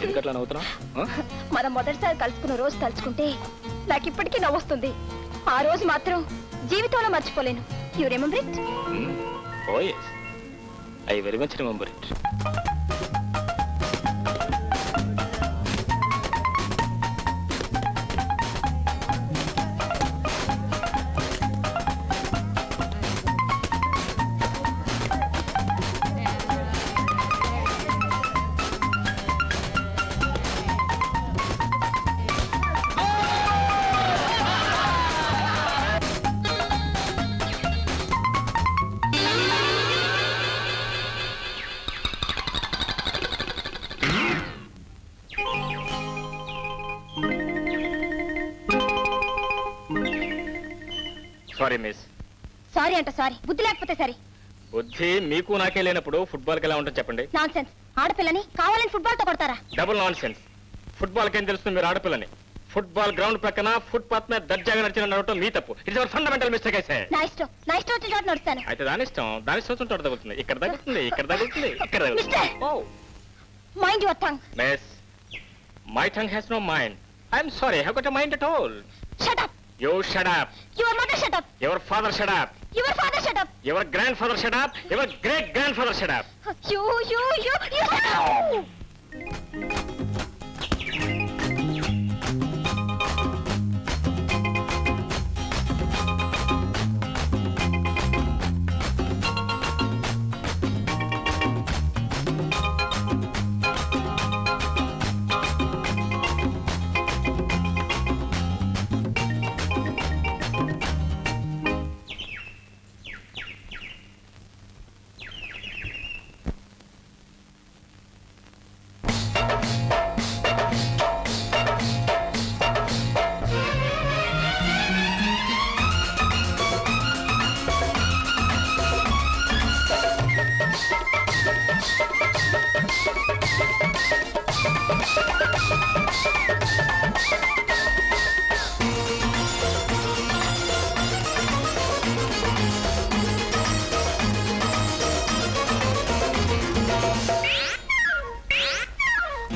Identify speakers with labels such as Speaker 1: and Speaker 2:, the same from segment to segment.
Speaker 1: ఎందుకట్లా నవ్వుతున్నా?
Speaker 2: మనం మొదటిసారి కలుసుకున్న రోజు తలుచుకుంటే నాకు ఇప్పటికీ నవ్వొస్తుంది. ఆ రోజు మాత్రం జీవితంలో మర్చిపోలేను. You remember it?
Speaker 1: Oh yes, I very much remember it. Sorry miss.
Speaker 2: Sorry అంట సారీ, బుద్ధి లేకపోతే సరే.
Speaker 1: బుద్ధి మీకు నాకే లేనప్పుడు ఫుట్బాల్కి ఎలా ఉంటుంది చెప్పండి?
Speaker 2: Non sense. ఆడపిల్లని కావాలని ఫుట్బాల్ తో కొడతారా?
Speaker 1: Double non sense. ఫుట్బాల్ కేం తెలుస్తుంది మీరు ఆడపిల్లని? ఫుట్బాల్ గ్రౌండ్ ప్రక్కన ఫుట్పాత్ మీద దర్జాగా నడిచిన నడవటం మీ తప్పు. It's our fundamental mistake. అయితే
Speaker 2: నా ఇష్టం వచ్చిన చోట నడుస్తాను.
Speaker 1: అయితే దాని ఇష్టం చోట తగ్గుతుంది. ఇక్కడ తగ్గుతుంది, ఇక్కడ తగ్గుతుంది, ఇక్కడ తగ్గుతుంది.
Speaker 2: Mind your tongue.
Speaker 1: Miss, my tongue has no mind. I'm sorry, I have got a mind at all.
Speaker 2: Shut up.
Speaker 1: You shut up.
Speaker 2: Your mother shut up.
Speaker 1: Your father shut up.
Speaker 2: Your father shut up.
Speaker 1: Your grandfather shut up. Your great grandfather shut up.
Speaker 2: You shut up.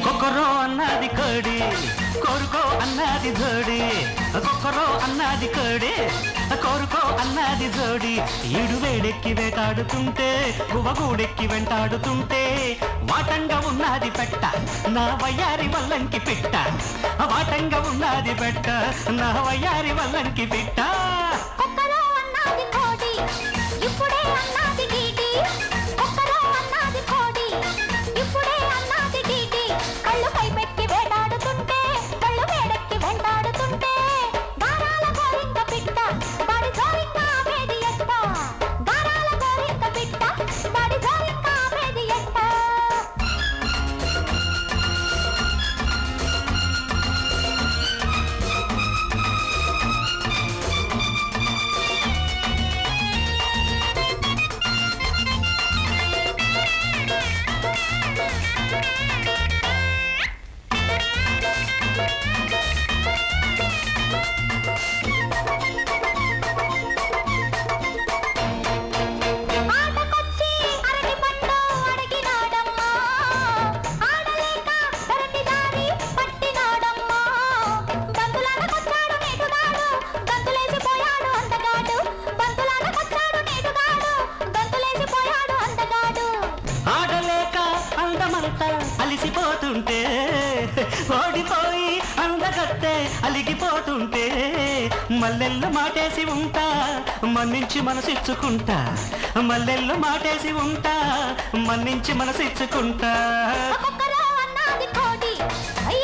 Speaker 3: కొక్కరో అన్నది కోడి, కోరుకో అన్నది జోడి. కొక్కరో అన్నది కోడి, కోరుకో అన్నది జోడి. ఈడు వేడెక్కి వేటాడుతుంటే, గువ్వగూడెక్కి వెంటాడుతుంటే, వాటంగా ఉన్నది పెట్ట నా వయ్యారి వల్లంకి పిట్ట. వాటంగా ఉన్నది పెట్ట నా వయ్యారి వల్లంకి పిట్ట.
Speaker 2: కొక్కరో అన్నది కోడి, ఇప్పుడే అన్నది డీడి. కొక్కరో అన్నది కోడి, ఇప్పుడే అన్నది డీడి. కళ్ళు పైపెట్టి వేటాడుతుంటే, కళ్ళు వేడెక్కి వెంటాడుతుంటే, గారాల గోరింక పిట్ట వాడి గోరింక ఆపేది ఎట్ట. గారాల గోరింక పిట్ట వాడి గోరింక ఆపేది ఎట్ట. ఆటకొచ్చి అరటి పండు అడిగినాడమ్మా, ఆడలేక అరటి దారి పట్టినాడమ్మా. బంతులాటకొచ్చాడు నేటుగాడు, గంతులేసిపోయాడు అందగాడు. బంతులాటకొచ్చాడు నేటుగాడు, గంతులేసిపోయాడు అందగాడు.
Speaker 3: ఆడలేక అందమంతా అలిసిపోతుంటే, ఓడిపోయి అందగత్తే అలిగిపోతుంటే, మల్లెల్లో మాటేసి ఉంటా మన్నించి మనసిచ్చుకుంటా. మల్లెల్లో మాటేసి ఉంటా మన్నించి మనసిచ్చుకుంటా.
Speaker 2: కొక్కరో అన్నది కోడి,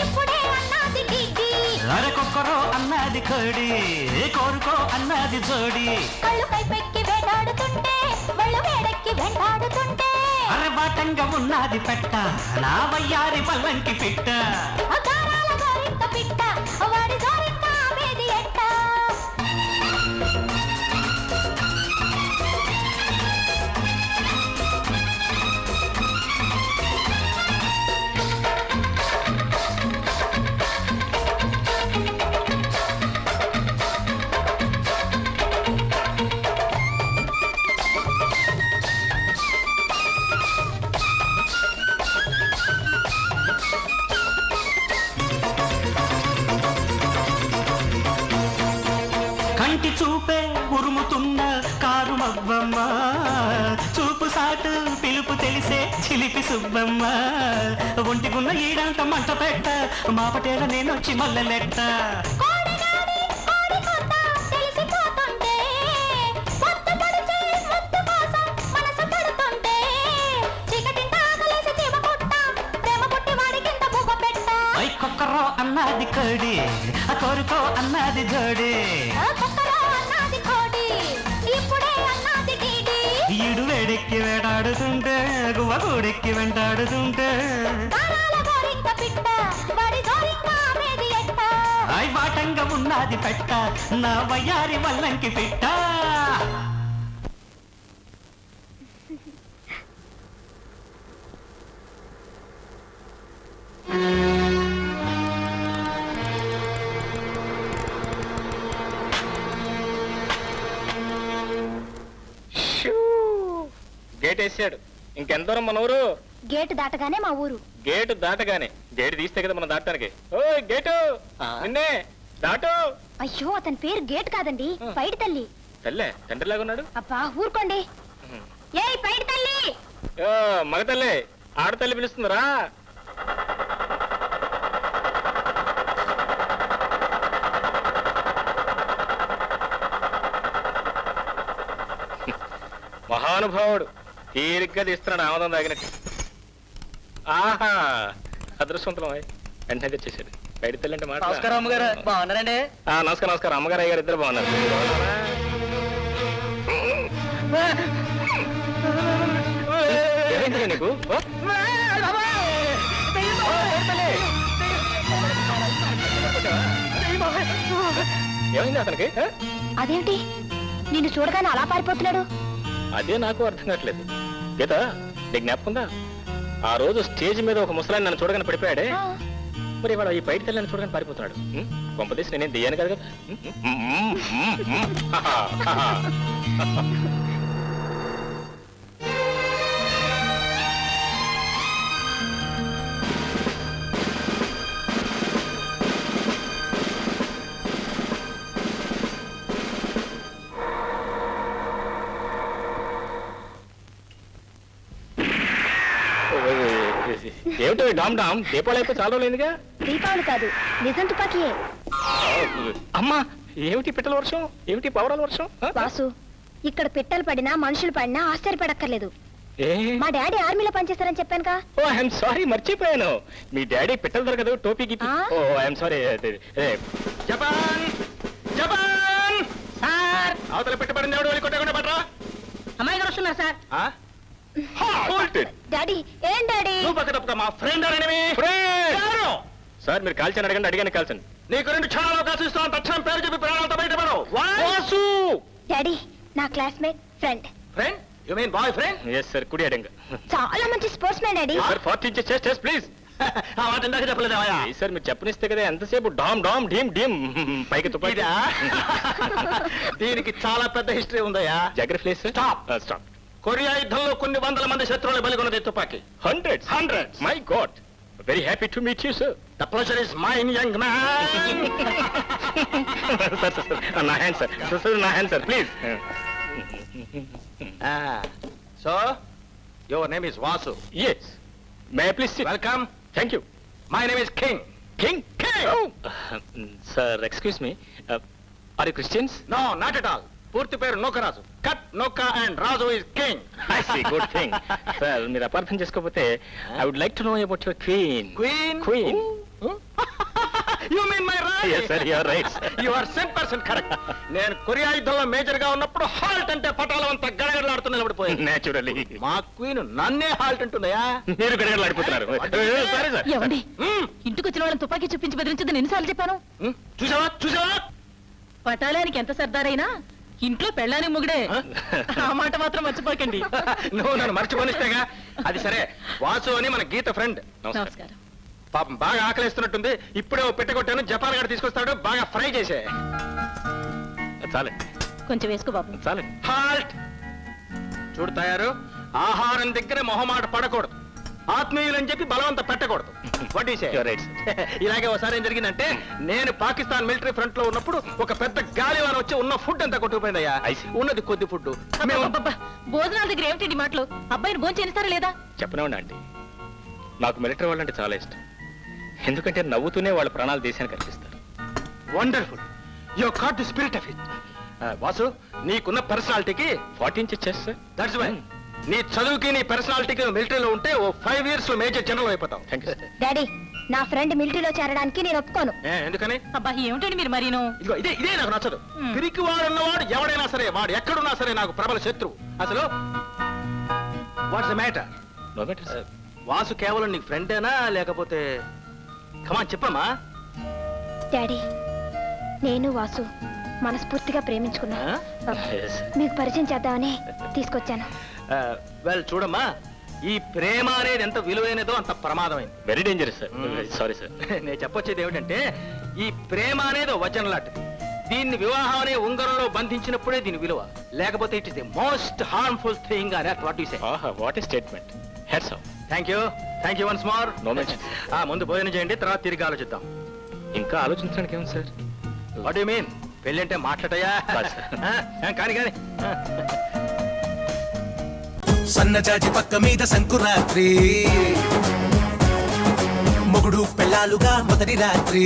Speaker 2: ఇప్పుడే అన్నది డీడి.
Speaker 3: అరకొక్కరో అన్నది కోడి, కోరుకో అన్నది జోడి.
Speaker 2: కళ్ళు పైపెక్కి వేటాడుతుంటే, వాళ్ళు వేడెక్కి వెంటాడుతుంటే,
Speaker 3: అరబాటంగా ఉన్నది పెట్ట నా వయ్యారి పల్లంకి పిట్ట.
Speaker 2: గారాల గోరింక పిట్ట వాడి గోరింక ఆపేది ఎట్ట.
Speaker 3: చూపే ఉరుముతున్న కారు మవ్వమ్మ చూపు సాటు పిలుపు తెలిసే చిలిపి సుబ్బమ్మ ఒంటికున్న ఈడంత మంట పెట్ట మాపటేల నేనొచ్చి మల్లెలెట్ట కొక్కరో అన్నది కోడి ఆ కోరుకో అన్నది జోడి ఈడు వేడెక్కి వేటాడుతుంటే గువ్వ కూడెక్కి వెంటాడుతుంటే బాటంగా ఉన్నది పెట్ట నా వయ్యారి వల్లంకి పెట్ట
Speaker 1: గేట్ వేసాడు. ఇంకెంత దూరం మన ఊరు?
Speaker 2: గేటు దాటగానే మా ఊరు.
Speaker 1: గేటు దాటగానే? గేటు తీస్తే కదా మనం దాటానికి. ఓ గేటు నిన్నే దాటు.
Speaker 2: అయ్యో అతని పేరు గేట్ కాదండి, పైడి తల్లి.
Speaker 1: తల్లే తండ్రిలాగా ఉన్నాడు.
Speaker 2: అబ్బా ఊరుకోండి. ఏయ్ పైడి తల్లి.
Speaker 1: మగ తల్లి ఆడతల్లి పిలుస్తుందిరా. మహానుభావుడు తీరిగ్గా తీస్తున్నాడు ఆమదం తాగినట్టు. ఆహా అదృష్టవంతులం వెంటనే తెచ్చేసాడు. బయట తెల్లంటే మాట.
Speaker 4: నమస్కారం అమ్మగారు, బాగున్నారండి?
Speaker 1: నమస్కారం నమస్కారం. అమ్మగారు అయ్యారు ఇద్దరు బాగున్నారు. ఏమైంది నీకు? ఏమైంది అతనికి?
Speaker 2: అదేంటి నిన్ను చూడగానే అలా పారిపోతున్నాడు?
Speaker 1: అదే నాకు అర్థం కావట్లేదు. గీత నీకు జ్ఞాపకుందా ఆ రోజు స్టేజ్ మీద ఒక ముసలాన్ని నన్ను చూడగానే పడిపోయాడే, మరి వాడు ఈ బయట తెల్లని చూడగానే పారిపోతున్నాడు. కొంపదీసి నేనేం దియ్యాను కదా కదా. ఏమిటో డామ్ డామ్ దీపావళి అయిపోయి చాలా రోజులైందిగా.
Speaker 2: దీపావళి కాదు, నిజం తుపాకీయే.
Speaker 1: అమ్మా ఏమిటి పిట్టల వర్షం, ఏమిటి పవరాల వర్షం?
Speaker 2: వాసు, ఇక్కడ పిట్టలు పడినా మనుషులు పడినా ఆశ్చర్యపడక్కర్లేదు. మా డాడీ ఆర్మీలో పనిచేస్తారని చెప్పానుగా.
Speaker 1: ఓ ఐఎమ్ సారీ, మర్చిపోయాను. మీ డాడీ పిట్టలు దొరకదు టోపీకి. Oh I'm sorry. Japan Japan
Speaker 4: sir,
Speaker 1: అవతల పెట్టబడింది ఎవడు వెళ్ళి కొట్టకుండా పట్టరా.
Speaker 4: అమ్మాయి గారు వస్తున్నారు సార్.
Speaker 2: డాడీ ఏం డాడీ?
Speaker 1: మా ఫ్రెండ్ సార్ మీరు కాల్చని అడగండి, అడిగానే కాల్చండి. నీకు 2 క్షణాలు అవకాశం ఇస్తాను. తక్షణం పేరు చెప్పి ప్రాణాలతో బయటపడవు.
Speaker 2: డాడీ నా classmate friend.
Speaker 1: Friend you mean boy friend? yes sir. కుడి అడంగా
Speaker 2: చాలా మంచి sports man daddy.
Speaker 1: Sir 40 inches chest please. ఆ మాట ఇందాక చెప్పలేదా? సార్ మీరు చెప్పనిస్తే కదా ఎంతసేపు డామ్ డామ్ డీమ్ డీమ్ పైకి తుపాకీ. దీనికి చాలా పెద్ద హిస్టరీ ఉందయ్యా. Geography please. Stop stop. Korea యుద్ధంలో కొన్ని వందల మంది శత్రువులు బలిగొన్నది తుపాకీ. Hundreds. My God, very happy to meet you sir. The pleasure is mine young man. Sir నా హ్యాండ్ సార్. సార్ నా hand sir please. So your name is Vasu? yes. may I please sit? welcome. thank you. my name is king. king. oh sir, excuse me, are you Christians? no, not at all. పూర్తి పేరు Nokaraju. Cut Noka and Raju is king. I see, good thing. Sir మీరు అపార్థం చేసుకోకపోతే I would like to know about your queen. Queen you mean my right? yes sir, you are right. you are 100% correct. నేను Korea యుద్ధంలో major గా ఉన్నప్పుడు halt అంటే పటాలం అంతా గడగడలాడుతూ నిలబడిపోయింది. నేచురల్లీ మా క్వీన్ నన్నే హాల్ట్ అంటుందయా. మీరు గడగడలాడిపోతున్నారు. సరే సార్.
Speaker 4: ఏమండి, ఇంటికి వచ్చిన వాళ్ళని తుపాకీ చూపించి బెదిరించదు ఎన్నిసార్లు చెప్పాను?
Speaker 1: చూసావా
Speaker 4: పటాలానికి ఎంత సర్దారైనా ఇంట్లో పెళ్ళాని ముగుడే. ఆ మాట మాత్రం మర్చిపోకండి.
Speaker 1: నువ్వు నన్ను మర్చిపోనిస్తేగా. అది సరే, వాసు అని మన గీత ఫ్రెండ్.
Speaker 4: నమస్కారం.
Speaker 1: పాపం బాగా ఆకలిస్తున్నట్టుంది. ఇప్పుడే పెట్టగొట్టాను. జపాన్ గారు తీసుకొస్తాడు. బాగా ఫ్రై చేసే. చాలండి,
Speaker 4: కొంచెం వేసుకో బాబు.
Speaker 1: చాలండి. హాల్ట్. చూడు తయారు, ఆహారం దగ్గర మొహమాట పడకూడదు. ఆత్మీయులని చెప్పి బలవంత పెట్టకూడదు What do you say?
Speaker 5: You're right,
Speaker 1: ఇలాగే ఒకసారి ఏం జరిగిందంటే నేను పాకిస్తాన్ మిలిటరీ ఫ్రంట్ లో ఉన్నప్పుడు ఒక పెద్ద గాలివాన వచ్చి ఉన్న ఫుడ్ అంతా కొట్టుకుపోయిందయ్యా.
Speaker 5: I see.
Speaker 1: ఉన్నది కొద్ది ఫుడ్
Speaker 4: అబ్బబ్బబ్బా, భోజనాల దగ్గర ఏమిటండి మాటలు? అబ్బాయిని భోజనం చేస్తారా లేదా?
Speaker 5: చెప్పనివ్వండి ఆంటీ, నాకు మిలిటరీ వాళ్ళంటే చాలా ఇష్టం. ఎందుకంటే నవ్వుతూనే వాళ్ళ ప్రాణాలు దేశానికి అర్పిస్తారు.
Speaker 1: Wonderful, you got the spirit of it. Vasu, నీకున్న పర్సనాలిటీకి
Speaker 5: 40 inches chest, sir.
Speaker 1: That's why నీ చదువుకి నీ పర్సనాలిటీకి మిలిటరీలో ఉంటే ఓ 5 years లో మేజర్ జనరల్ అయిపోతావు.
Speaker 5: Thank you, sir.
Speaker 2: డాడీ, నా ఫ్రెండ్ మిలిటరీలో చేరడానికి నేను ఒప్పుకోను.
Speaker 1: ఎందుకని?
Speaker 4: అబ్బా ఏమిటండి మీరు మరీను?
Speaker 1: ఇదిగో ఇదే నాకు నచ్చదు.
Speaker 4: Hmm.
Speaker 1: పిరికి వాడు ఉన్నవాడు ఎవడైనా సరే, వాడు ఎక్కడున్నా సరే నాకు ప్రబల శత్రువు. అసలు what's the matter?
Speaker 5: No matter, sir.
Speaker 1: Vasu కేవలం నీకు ఫ్రెండేనా లేకపోతే? కమాన్ చెప్పమ్మా.
Speaker 2: డాడీ, నేను వాసు మనస్ఫూర్తిగా ప్రేమించుకున్నా.
Speaker 5: Yes.
Speaker 2: మీకు పరిచయం చేద్దామని తీసుకొచ్చాను.
Speaker 1: వెల్ చూడమ్మా, ఈ ప్రేమ అనేది ఎంత విలువైనదో అంత ప్రమాదమైంది.
Speaker 5: Very dangerous, sir. Sorry, sir.
Speaker 1: నేను చెప్పొచ్చేది ఏమిటంటే, ఈ ప్రేమ అనేది వచనం లాంటిది. దీన్ని వివాహం అనే ఉంగరంలో బంధించినప్పుడే దీని విలువ, లేకపోతే it is the most harmful thing అని what you say.
Speaker 5: Aha, what a statement. Heads off.
Speaker 1: Thank you once more.
Speaker 5: No mention.
Speaker 1: ముందు భోజనం చేయండి, తర్వాత తిరిగి ఆలోచిద్దాం.
Speaker 5: ఇంకా ఆలోచించడానికి ఏముంది, సార్?
Speaker 1: What you mean? పెళ్ళి అంటే మాట్లాడయా?
Speaker 5: కాదు, sir.
Speaker 1: కానీ
Speaker 6: సన్నజాజి పక్క మీద సంకురాత్రి, మొగుడు పెళ్ళాలుగా మొదటి రాత్రి,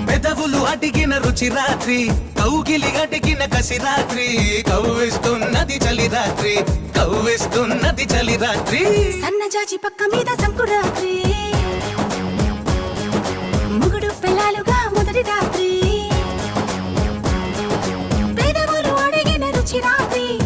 Speaker 6: పెదవులు అడిగిన రుచి రాత్రి, కౌగిలి అడిగిన కసి రాత్రి, కవ్విస్తున్నది చలి రాత్రి, కవ్విస్తున్నది చలి రాత్రి.
Speaker 7: సన్నజాజి పక్క మీద సంకుర